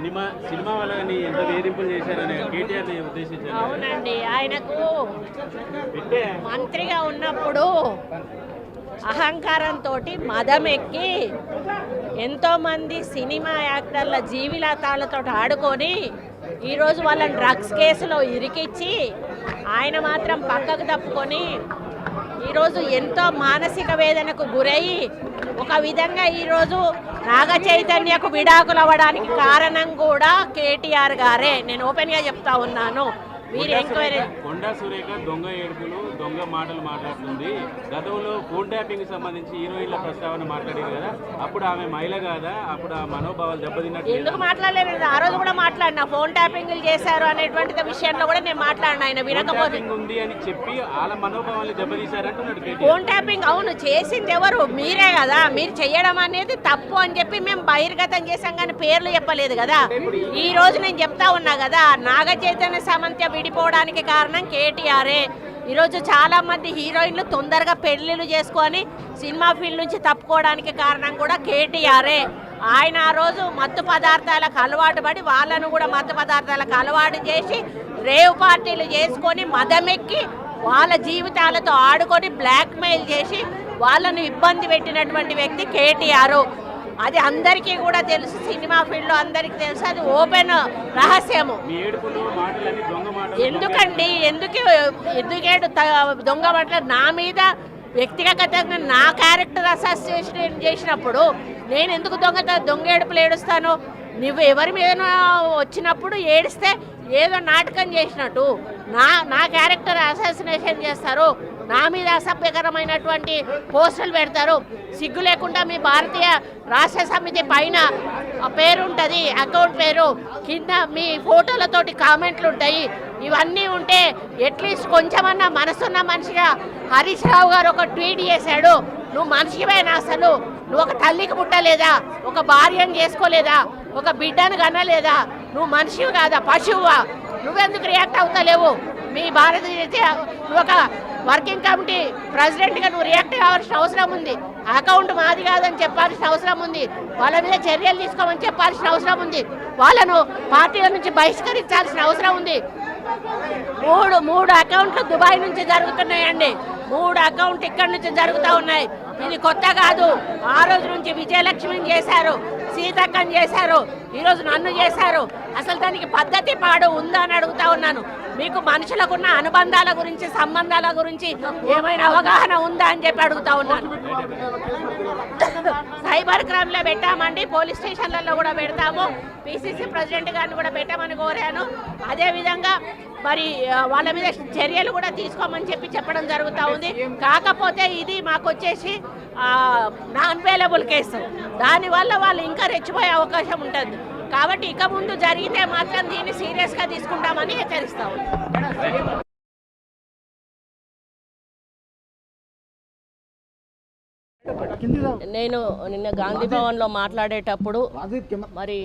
Cinema వాళ్ళని ఎంత వేధింపులు చేశారని కేటీఆర్ ఉద్దేశించారు. అవునండి, ఆయనకు మంత్రిగా ఉన్నప్పుడు అహంకారంతో మదం ఎక్కి ఎంతోమంది సినిమా యాక్టర్ల జీవితాలతో ఆడుకొని ఈరోజు వాళ్ళని డ్రగ్స్ కేసులో ఇరికిచ్చి ఆయన మాత్రం పక్కకు తప్పుకొని ఈరోజు ఎంతో మానసిక వేదనకు గురయ్యి ఒక విధంగా ఈరోజు నాగ చైతన్యకు విడాకులు అవ్వడానికి కారణం కూడా కేటీఆర్ గారే. నేను ఓపెన్గా చెప్తా ఉన్నాను. మీరు ఎంక్వైరీ కొండా సురేఖ దొంగ ఏడుపులు దొంగ మాటలు మాట్లాడుతుంది. గతంలో ఫోన్ ట్యాపింగ్ సంబంధించి హీరోయిన్ల ప్రస్తావన మాట్లాడారు కదా, అప్పుడు ఆమె మహిళ కాదా? అప్పుడు ఆ మనోభావాలు దెబ్బతిన్నట్టు ఎందుకు మాట్లాడలేదు? ఆ రోజు కూడా మాట్లాడినా ఫోన్ ట్యాపింగ్లు చేశారు అనేటువంటి విషయంలో కూడా నేను మాట్లాడినా. ఆయన వినకపోతే ఉంది అని చెప్పి వాళ్ళ మనోభావాలు దెబ్బతీశారంటున్నాడు. ఫోన్ ట్యాపింగ్ అవును చేసింది ఎవరు? మీరే కదా. మీరు చేయడం అనేది తప్పు అని చెప్పి మేము బహిర్గతం చేశాం కానీ పేర్లు చెప్పలేదు కదా. ఈ రోజు నేను చెప్తా ఉన్నా కదా, నాగ చైతన్య సామంత్య విడిపోవడానికి కారణం కేటీఆరే. ఈరోజు చాలామంది హీరోయిన్లు తొందరగా పెళ్లిళ్ళు చేసుకొని సినిమా ఫీల్డ్ నుంచి తప్పుకోవడానికి కారణం కూడా కేటీఆరే. ఆయన ఆ రోజు మత్తు పదార్థాలకు అలవాటు పడి వాళ్ళను కూడా మత్తు పదార్థాలకు అలవాటు చేసి రేవ్ పార్టీలు చేసుకొని మదమెక్కి వాళ్ళ జీవితాలతో ఆడుకొని బ్లాక్మెయిల్ చేసి వాళ్ళను ఇబ్బంది పెట్టినటువంటి వ్యక్తి కేటీఆర్. అది అందరికీ కూడా తెలుసు, సినిమా ఫీల్డ్లో అందరికీ తెలుసు, అది ఓపెన్ రహస్యము. ఎందుకండి ఎందుకేడు దొంగ మాటలు నా మీద వ్యక్తిగతంగా నా క్యారెక్టర్ అసోసియేషన్ చేసినప్పుడు నేను ఎందుకు దొంగ ఏడుపులు ఏడుస్తాను? నువ్వు ఎవరి మీద వచ్చినప్పుడు ఏడిస్తే ఏదో నాటకం చేసినట్టు నా క్యారెక్టర్ అసాసినేషన్ చేస్తారు, నా మీద అసభ్యకరమైనటువంటి పోస్టులు పెడతారు. సిగ్గు లేకుండా మీ భారతీయ రాష్ట్ర సమితి పైన పేరు ఉంటుంది, అకౌంట్ పేరు, కింద మీ ఫోటోలతోటి కామెంట్లు ఉంటాయి. ఇవన్నీ ఉంటే అట్లీస్ట్ కొంచెమన్నా మనసున్న మనిషిగా హరీష్ రావు గారు ఒక ట్వీట్ చేశాడు, నువ్వు మనిషివేనా? అసలు నువ్వు ఒక తల్లికి పుట్టలేదా? ఒక భార్యను చేసుకోలేదా? ఒక బిడ్డను కనలేదా? నువ్వు మనిషివి కాదా? పశువువా? నువ్వెందుకు రియాక్ట్ అవుతలేవు? మీ భారతీయ నువ్వు ఒక వర్కింగ్ కమిటీ ప్రెసిడెంట్గా నువ్వు రియాక్ట్ కావాల్సిన అవసరం ఉంది. అకౌంట్ మాది కాదని చెప్పాల్సిన అవసరం ఉంది. వాళ్ళ మీద చర్యలు తీసుకోమని చెప్పాల్సిన అవసరం ఉంది. వాళ్ళను పార్టీల నుంచి బహిష్కరించాల్సిన అవసరం ఉంది. మూడు అకౌంట్లు దుబాయ్ నుంచి జరుగుతున్నాయండి. 3 అకౌంట్లు ఇక్కడ నుంచి జరుగుతూ ఉన్నాయి. ఇది కొత్త కాదు. ఆ రోజు నుంచి విజయలక్ష్మిని చేశారు, సీతక్కని చేశారు, ఈరోజు నన్ను చేశారు. అసలు దానికి పద్ధతి పాడు ఉందా అని అడుగుతా ఉన్నాను. మీకు మనుషులకున్న అనుబంధాల గురించి, సంబంధాల గురించి ఏమైనా అవగాహన ఉందా అని చెప్పి అడుగుతా ఉన్నాను. సైబర్ క్రైమ్లో పెట్టామండి, పోలీస్ స్టేషన్లలో కూడా పెడతాము. పిసిసి ప్రెసిడెంట్ గారిని కూడా పెట్టమని కోరాను. అదేవిధంగా మరి వాళ్ళ మీద చర్యలు కూడా తీసుకోమని చెప్పడం జరుగుతూ ఉంది. కాకపోతే ఇది మాకు వచ్చేసి నాన్ అవైలబుల్ కేసు, దానివల్ల వాళ్ళు ఇంకా రెచ్చిపోయే అవకాశం ఉంటుంది. కాబట్టి ఇక ముందు జరిగితే మాత్రం దీన్ని సీరియస్గా తీసుకుంటామని హెచ్చరిస్తా ఉన్నాం. నేను నిన్న గాంధీ భవన్లో మాట్లాడేటప్పుడు మరి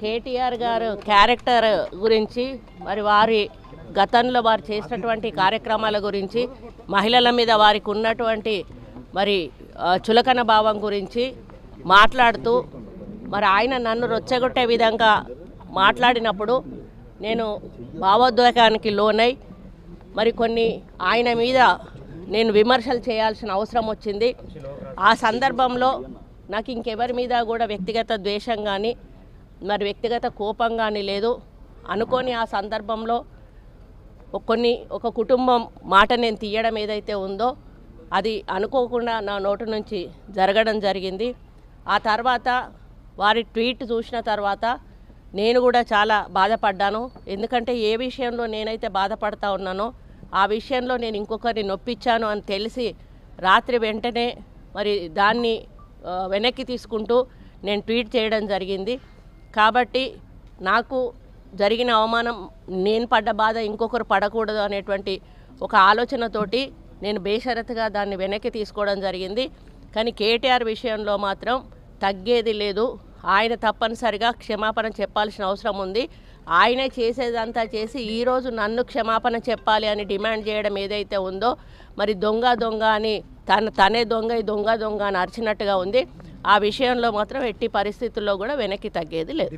కేటీఆర్ గారు క్యారెక్టర్ గురించి, మరి వారి గతంలో వారు చేసినటువంటి కార్యక్రమాల గురించి, మహిళల మీద వారికి ఉన్నటువంటి మరి చులకన భావం గురించి మాట్లాడుతూ మరి ఆయన నన్ను రొచ్చగొట్టే విధంగా మాట్లాడినప్పుడు నేను భావోద్వేగానికి లోనై మరి కొన్ని ఆయన మీద నేను విమర్శలు చేయాల్సిన అవసరం వచ్చింది. ఆ సందర్భంలో నాకు ఇంకెవరి మీద కూడా వ్యక్తిగత ద్వేషం కానీ మరి వ్యక్తిగత కోపం కానీ లేదు. అనుకోని ఆ సందర్భంలో ఒక కుటుంబం మాట నేను తీయడం ఏదైతే ఉందో అది అనుకోకుండా నా నోటి నుంచి జరగడం జరిగింది. ఆ తర్వాత వారి ట్వీట్ చూసిన తర్వాత నేను కూడా చాలా బాధపడ్డాను. ఎందుకంటే ఏ విషయంలో నేనైతే బాధపడతా ఉన్నానో ఆ విషయంలో నేను ఇంకొకరిని నొప్పించాను అని తెలిసి రాత్రి వెంటనే మరి దాన్ని వెనక్కి తీసుకుంటూ నేను ట్వీట్ చేయడం జరిగింది. కాబట్టి నాకు జరిగిన అవమానం, నేను పడ్డ బాధ ఇంకొకరు పడకూడదు అనేటువంటి ఒక ఆలోచనతోటి నేను బేషరతుగా దాన్ని వెనక్కి తీసుకోవడం జరిగింది. కానీ కేటీఆర్ విషయంలో మాత్రం తగ్గేది లేదు. ఆయన తప్పనిసరిగా క్షమాపణ చెప్పాల్సిన అవసరం ఉంది. ఆయనే చేసేదంతా చేసి ఈరోజు నన్ను క్షమాపణ చెప్పాలి అని డిమాండ్ చేయడం ఏదైతే ఉందో మరి దొంగ అని తనే దొంగ అని అరిచినట్టుగా ఉంది. ఆ విషయంలో మాత్రం ఎట్టి పరిస్థితుల్లో కూడా వెనక్కి తగ్గేది లేదు.